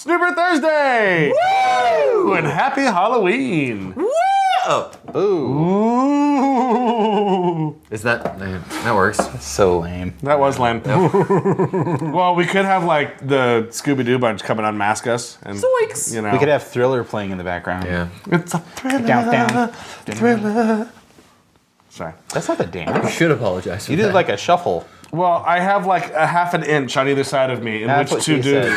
Brew Thursday! Woo! And happy Halloween! Woo! Ooh! Is that works? That's so lame. That was lame. Well, we could have like the Scooby-Doo bunch come and unmask us. And, Zoinks! you know. We could have Thriller playing in the background. Yeah. It's a thriller. Down. Thriller. Sorry. That's not the You dance. should apologize for You that. did like a shuffle. Well, I have like a half an inch on either side of me in That's which what to she do. said.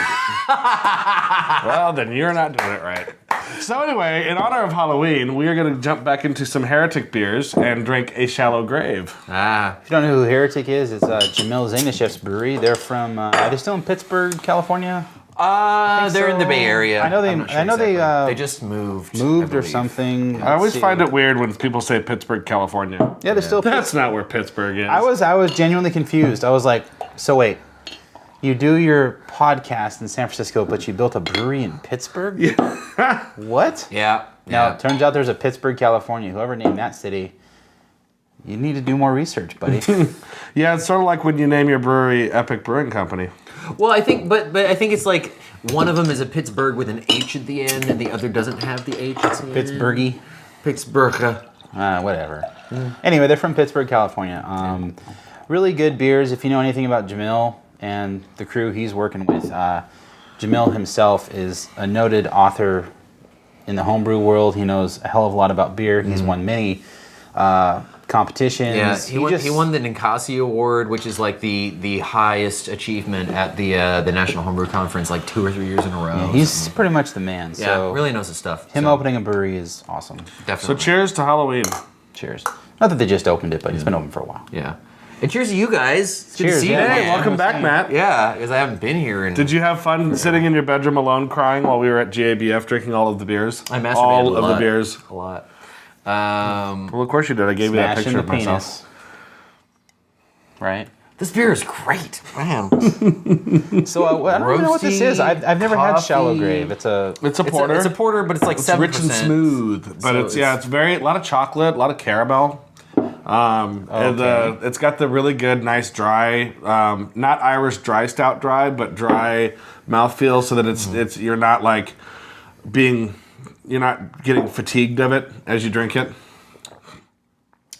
Well, then you're not doing it right. So anyway, in honor of Halloween, we are going to jump back into some Heretic beers and drink a Shallow Grave. Ah. If you don't know who Heretic is, it's Jamil Zainashev's brewery. They're from. Are they still in Pittsburgh, California? They're in the Bay Area. I know they. I'm not sure I know exactly. they They just moved. I moved or believe. something. I always Let's find see. it weird when people say Pittsburgh, California. Yeah, they're still. That's not where Pittsburgh is. I was genuinely confused. I was like, so wait, you do your podcast in San Francisco, but you built a brewery in Pittsburgh? Yeah. What? Yeah. Now, Yeah. it turns out there's a Pittsburgh, California. Whoever named that city, you need to do more research, buddy. Yeah, it's sort of like when you name your brewery Epic Brewing Company. Well, I think, but I think it's like one of them is a Pittsburgh with an H at the end, and the other doesn't have the H at the end. Pittsburghy. Pittsburgh. Whatever. Anyway, they're from Pittsburgh, California. Really good beers. If you know anything about Jamil and the crew he's working with, Jamil himself is a noted author in the homebrew world. He knows a hell of a lot about beer. He's won many competitions. Yeah, he won the Ninkasi Award, which is like the highest achievement at the National Homebrew Conference, like 2 or 3 years in a row. Yeah, he's pretty much the man. yeah, So really knows his stuff. him so, opening a brewery is awesome. So definitely. cheers to Halloween. Cheers. Not that they just opened it, but it's been open for a while. Yeah, and cheers to you guys. It's good to Cheers, see yeah. you. Hey, again. welcome back, Matt. Yeah, because I haven't been here. Did you have fun sitting in your bedroom alone crying while we were at GABF drinking all of the beers? I masturbated all a of lot. the beers. A lot. Well, of course you did. I gave you that Smashing picture the of myself. penis. Right? This beer is great. Man. So I don't even know what this is. I've never had Shallow coffee. Grave. It's a It's a porter. It's a porter, but it's like It's 7%. rich and smooth, but So it's a lot of chocolate, a lot of caramel. And, Okay. it's got the really good, nice dry, not Irish dry stout dry, but dry mouthfeel, so that it's you're not like you're not getting fatigued of it as you drink it.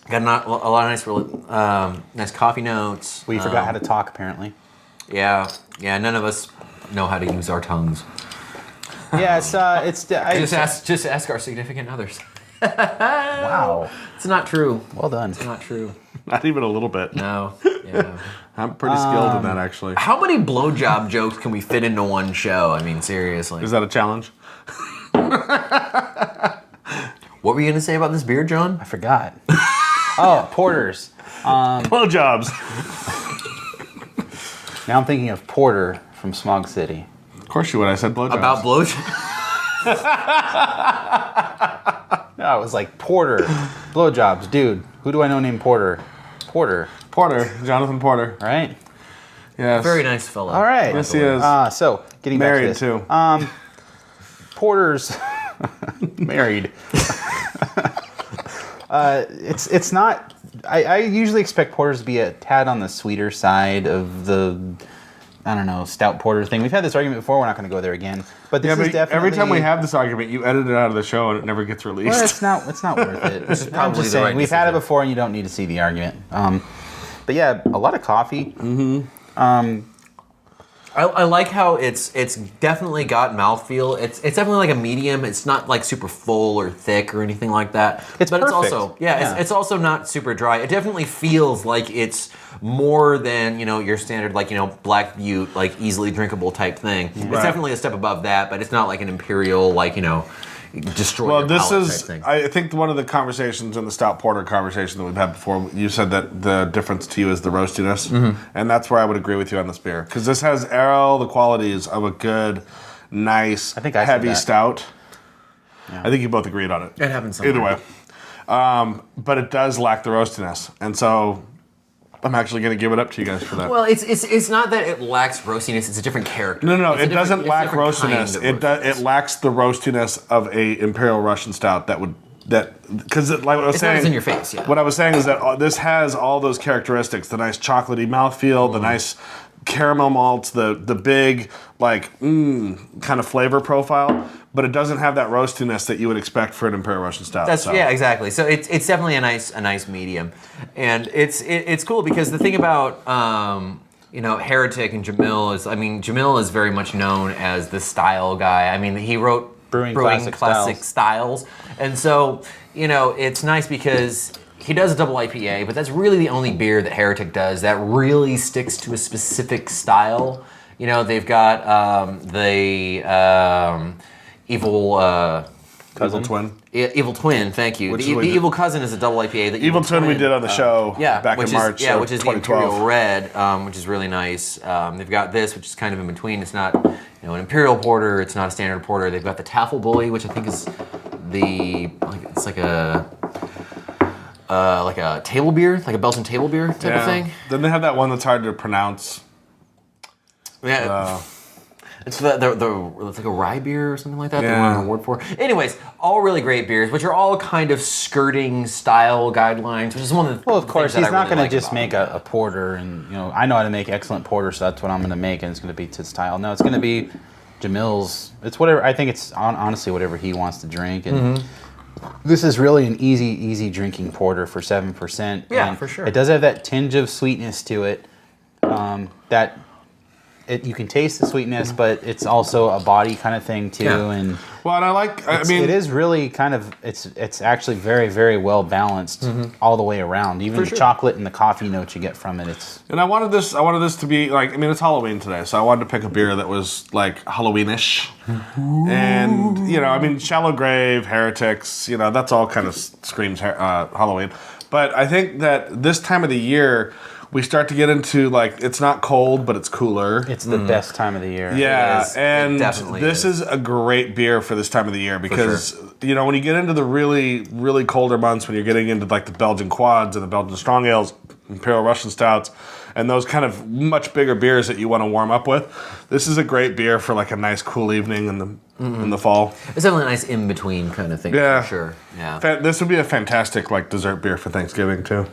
Got a lot of nice coffee notes. We forgot how to talk, apparently. Yeah. None of us know how to use our tongues. Yeah, it's Just ask our significant others. wow. It's not true. Well done. It's not true. Not even a little bit. No. Yeah. I'm pretty skilled in that, actually. How many blowjob jokes can we fit into one show? I mean, seriously. Is that a challenge? What were you gonna say about this beer, John? I forgot. Oh, porters. Blowjobs. Now I'm thinking of Porter from Smog City. Of course you would. I said blowjobs. About blowjob. No, it was like Porter. Blowjobs. Dude, who do I know named Porter? Porter, Jonathan Porter. right? Yes. Very nice fella. All right. Yes, he is. So, getting Married, back to this. too. Porter's married. It's not. I usually expect porters to be a tad on the sweeter side of the, I don't know, stout porter thing. We've had this argument before. We're not going to go there again. But this is definitely every time we have this argument, you edit it out of the show and it never gets released. Well, it's not worth it. I'm probably just the saying, right we've had it decision. before, and you don't need to see the argument. But yeah, a lot of coffee. I like how it's definitely got mouthfeel. It's definitely like a medium. It's not like super full or thick or anything like that. It's but perfect. it's also it's also not super dry. It definitely feels like it's more than your standard like Black Butte like easily drinkable type thing. It's Right. definitely a step above that, but it's not like an imperial like destroy. Well, your this palate is, type thing. I think one of the conversations in the Stout Porter conversation that we've had before, you said that the difference to you is the roastiness. Mm-hmm. And that's where I would agree with you on this beer. Because this has all the qualities of a good, nice, I think I said heavy that. stout. Yeah. I think you both agreed on it. It happens Either somewhere. way. But it does lack the roastiness. And so I'm actually going to give it up to you guys for that. Well, it's not that it lacks roastiness. It's a different character. No, It's a it doesn't different- lack it's a different kind roastiness. of It lacks the roastiness of a Imperial Russian stout because like what I was It's saying, not as in your face, yeah. What I was saying is that this has all those characteristics: the nice chocolatey mouthfeel, the nice caramel malts, the big like kind of flavor profile, but it doesn't have that roastiness that you would expect for an Imperial Russian Stout. Yeah, exactly. So it's definitely a nice medium, and it's cool because the thing about Heretic and Jamil is, Jamil is very much known as the style guy. I mean, he wrote Brewing classic styles, and so it's nice because he does a double IPA, but that's really the only beer that Heretic does that really sticks to a specific style. They've got the Evil Twin. Evil Twin, thank you. The Evil Cousin is a double IPA. The Evil Twin we did on the show back in March. Which is the 2012. Imperial Red, which is really nice. They've got this, which is kind of in between. It's not an Imperial Porter. It's not a standard porter. They've got the Taffel Bully, which I think is it's like a table beer, like a Belgian table beer type of thing. Then they have that one that's hard to pronounce. Yeah. It's it's like a rye beer or something like that. They won an award for. Anyways, all really great beers, which are all kind of skirting style guidelines, which is one of the Well, of course, he's not going to just about make a porter, and I know how to make excellent porter, so that's what I'm going to make, and it's going to be to style. No, it's going to be Jamil's. It's whatever. I think it's honestly whatever he wants to drink, and this is really an easy drinking porter for 7%. Yeah, and for sure. It does have that tinge of sweetness to it. You can taste the sweetness, but it's also a body kind of thing too. Yeah. And Well, and it is really kind of it's actually very, very well balanced all the way around. Even the chocolate and the coffee notes you get from it. I wanted this to be like, it's Halloween today, so I wanted to pick a beer that was like Halloweenish. And Shallow Grave, Heretics, that's all kind of screams Halloween. But I think that this time of the year we start to get into like, it's not cold, but it's cooler. It's the best time of the year. Yeah, and this is a great beer for this time of the year because when you get into the really, really colder months, when you're getting into like the Belgian quads and the Belgian strong ales, Imperial Russian stouts, and those kind of much bigger beers that you want to warm up with, this is a great beer for like a nice cool evening in the fall. It's definitely a nice in between kind of thing. Yeah, for sure. Yeah, this would be a fantastic like dessert beer for Thanksgiving too.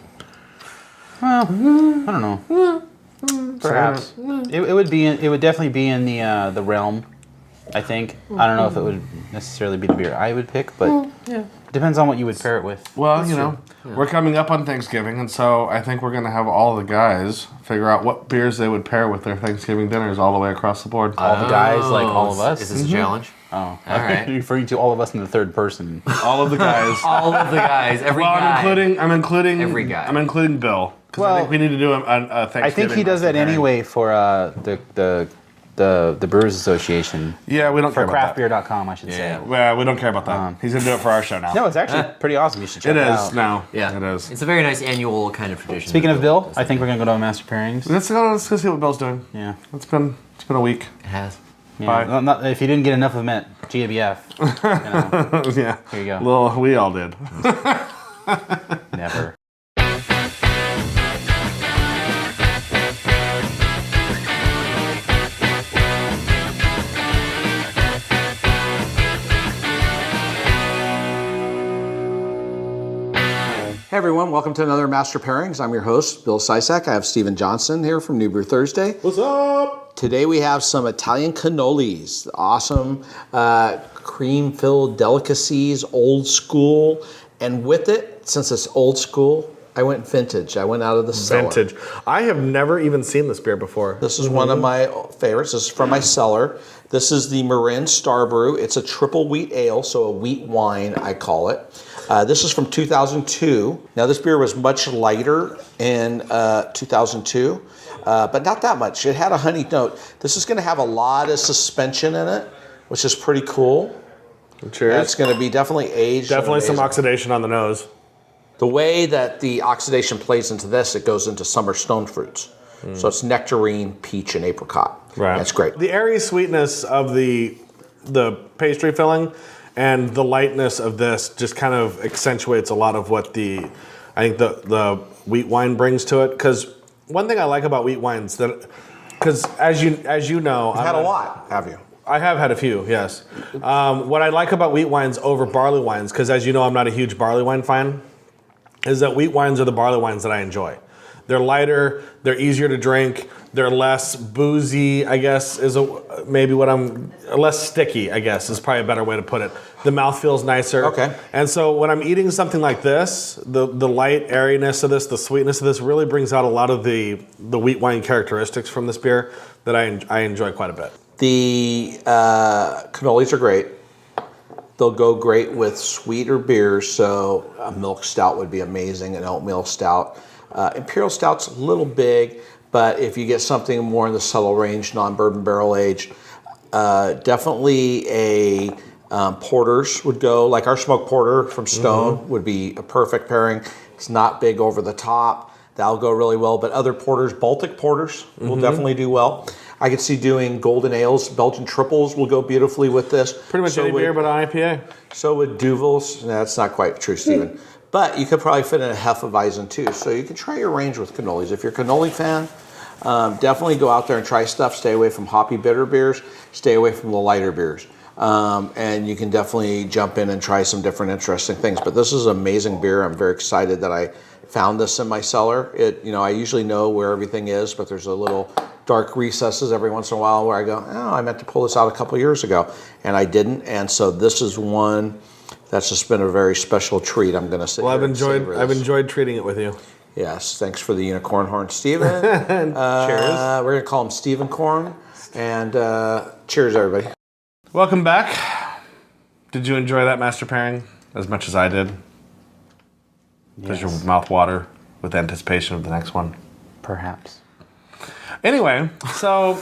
Well, I don't know. Perhaps it would definitely be in the realm. I think. I don't know if it would necessarily be the beer I would pick, but depends on what you would pair it with. Well, we're coming up on Thanksgiving, and so I think we're going to have all the guys figure out what beers they would pair with their Thanksgiving dinners all the way across the board. All the guys, like all of us. Is this a challenge? Oh, all right. You're referring to all of us in the third person. All of the guys. All of the guys. Every guy. I'm including every guy. I'm including Bill. Well, I think we need to do a Thanksgiving. I think he does that anyway for the Brewers Association. Yeah, we don't care about that. craftbeer.com, I should say. Well, we don't care about that. He's gonna do it for our show now. No, it's actually pretty awesome. You should check it out. It is now. Yeah, it is. It's a very nice annual kind of tradition. Speaking of Bill, I think we're gonna go to a Master Pairings. Let's go see what Bill's doing. Yeah, it's been a week. It has. Yeah. Well, if you didn't get enough of him at GABF, yeah. Here you go. Well, we all did. Never. Hey everyone, welcome to another Master Pairings. I'm your host, Bill Sysak. I have Steven Johnson here from New Brew Thursday. What's up? Today we have some Italian cannolis, awesome cream-filled delicacies, old school. And with it, since it's old school, I went vintage. I went out of the cellar. Vintage. I have never even seen this beer before. This is one of my favorites. This is from my cellar. This is the Marin Star Brew. It's a triple wheat ale, so a wheat wine, I call it. This is from 2002. Now, this beer was much lighter in 2002, but not that much. It had a honey note. This is going to have a lot of suspension in it, which is pretty cool. Cheers. That's going to be definitely aged. Definitely some oxidation on the nose. The way that the oxidation plays into this, it goes into summer stone fruits. So it's nectarine, peach, and apricot. Right. That's great. The airy sweetness of the pastry filling and the lightness of this just kind of accentuates a lot of what the wheat wine brings to it. Because one thing I like about wheat wines, because as you know, You've had a lot, have you? I have had a few, yes. What I like about wheat wines over barley wines, because as you know, I'm not a huge barley wine fan, is that wheat wines are the barley wines that I enjoy. They're lighter, they're easier to drink, They're less boozy, I guess, less sticky, I guess, is probably a better way to put it. The mouth feels nicer. Okay. And so when I'm eating something like this, the light airiness of this, the sweetness of this really brings out a lot of the wheat wine characteristics from this beer that I enjoy quite a bit. The cannolis are great. They'll go great with sweeter beers, so a milk stout would be amazing, an oatmeal stout. Imperial stout's a little big, but if you get something more in the subtle range, non-bourbon barrel aged, definitely a porters would go. Like our smoked porter from Stone would be a perfect pairing. It's not big over the top. That'll go really well, but other porters, Baltic porters will definitely do well. I could see doing golden ales, Belgian triples will go beautifully with this. Pretty much any beer but an IPA. So would Duvals. No, that's not quite true, Stephen. But you could probably fit in a Hefeweizen too. So you can try your range with cannolis. If you're a cannoli fan, definitely go out there and try stuff. Stay away from hoppy bitter beers. Stay away from the lighter beers. And you can definitely jump in and try some different interesting things. But this is an amazing beer. I'm very excited that I found this in my cellar. I usually know where everything is, but there's a little dark recesses every once in a while where I go, I meant to pull this out a couple years ago, and I didn't. And so this is one that's just been a very special treat. I'm going to say. Well, I've enjoyed treating it with you. Yes, thanks for the unicorn horn, Stephen. Cheers. We're going to call him Stephen Corn, and cheers, everybody. Welcome back. Did you enjoy that master pairing as much as I did? Does your mouth water with anticipation of the next one? Perhaps. Anyway, so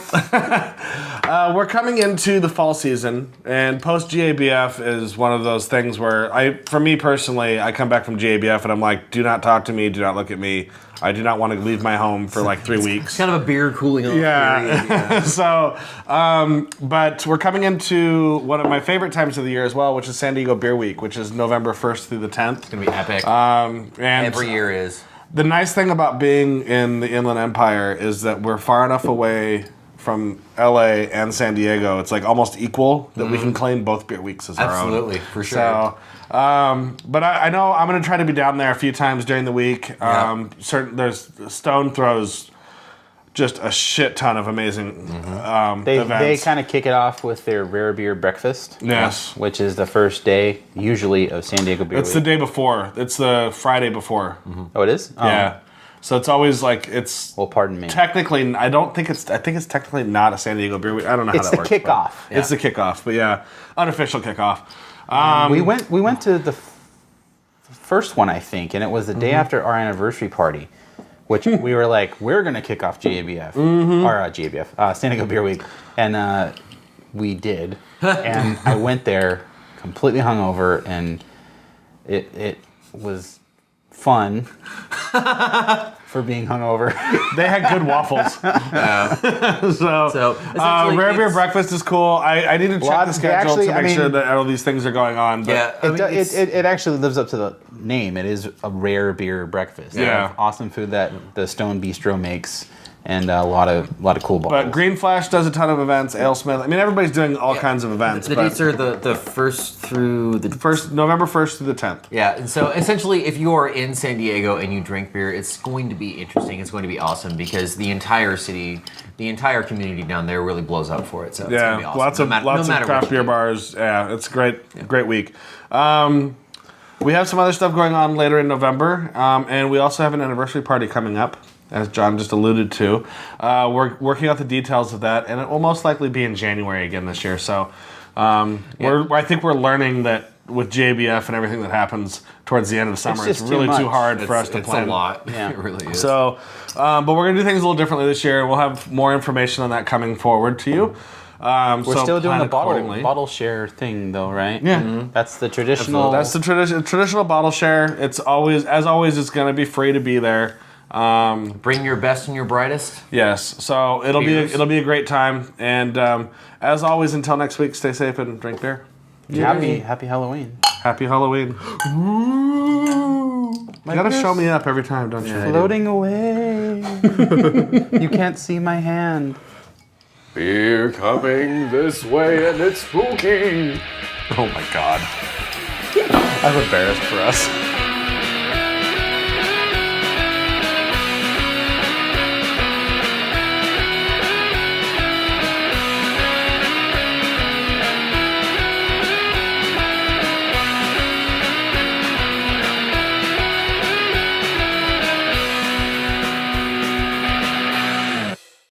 we're coming into the fall season, and post GABF is one of those things where for me personally, I come back from GABF and I'm like, do not talk to me, do not look at me. I do not want to leave my home for like 3 weeks. It's kind of a beard cooling off. Yeah. So, but we're coming into one of my favorite times of the year as well, which is San Diego Beer Week, which is November 1st through the 10th. It's going to be epic. And Every year is. The nice thing about being in the Inland Empire is that we're far enough away from LA and San Diego. It's like almost equal that we can claim both beer weeks as our own. Absolutely, for sure. So, but I know I'm going to try to be down there a few times during the week. There's Stone throws just a shit ton of amazing events. They kind of kick it off with their rare beer breakfast. Yes. Which is the first day, usually, of San Diego Beer Week. It's the day before. It's the Friday before. Oh, it is? Oh. Yeah. So it's always like it's. Well, pardon me. Technically, I think it's technically not a San Diego Beer Week. I don't know how that works. It's the kickoff. It's the kickoff, but yeah, unofficial kickoff. We went to the first one, I think, and it was the day after our anniversary party, which we were like, we're gonna kick off GABF or GABF, San Diego Beer Week, and we did, and I went there completely hungover, and it was fun for being hungover. They had good waffles. So rare beer breakfast is cool. I need to check the schedule to make sure that all these things are going on. But it actually lives up to the name. It is a rare beer breakfast. They have awesome food that the Stone Bistro makes, and a lot of cool bottles. But Green Flash does a ton of events. AleSmith. I mean, everybody's doing all kinds of events. The dates are the first through the November 1st through the 10th. Yeah, and so essentially, if you are in San Diego and you drink beer, it's going to be interesting. It's going to be awesome because the entire city, the entire community down there really blows up for it. So it's going to be awesome. Lots of craft beer bars. Yeah, it's great week. We have some other stuff going on later in November, and we also have an anniversary party coming up, as John just alluded to. We're working out the details of that, and it will most likely be in January again this year. So I think we're learning that with JBF and everything that happens towards the end of the summer, it's really too hard for us to plan. It's a lot. Yeah. It really is. So, but we're going to do things a little differently this year. We'll have more information on that coming forward to you. We're still doing the bottle share thing, though, right? Yeah. Mm-hmm. That's the traditional. That's the traditional bottle share. It's always, as always, it's going to be free to be there. Bring your best and your brightest. Yes. So it'll be a great time. And as always, until next week, stay safe and drink beer. Happy Halloween. Happy Halloween. You gotta show me up every time, don't you? Floating away. You can't see my hand. Beer coming this way and it's spooky. Oh my God. I'm embarrassed for us.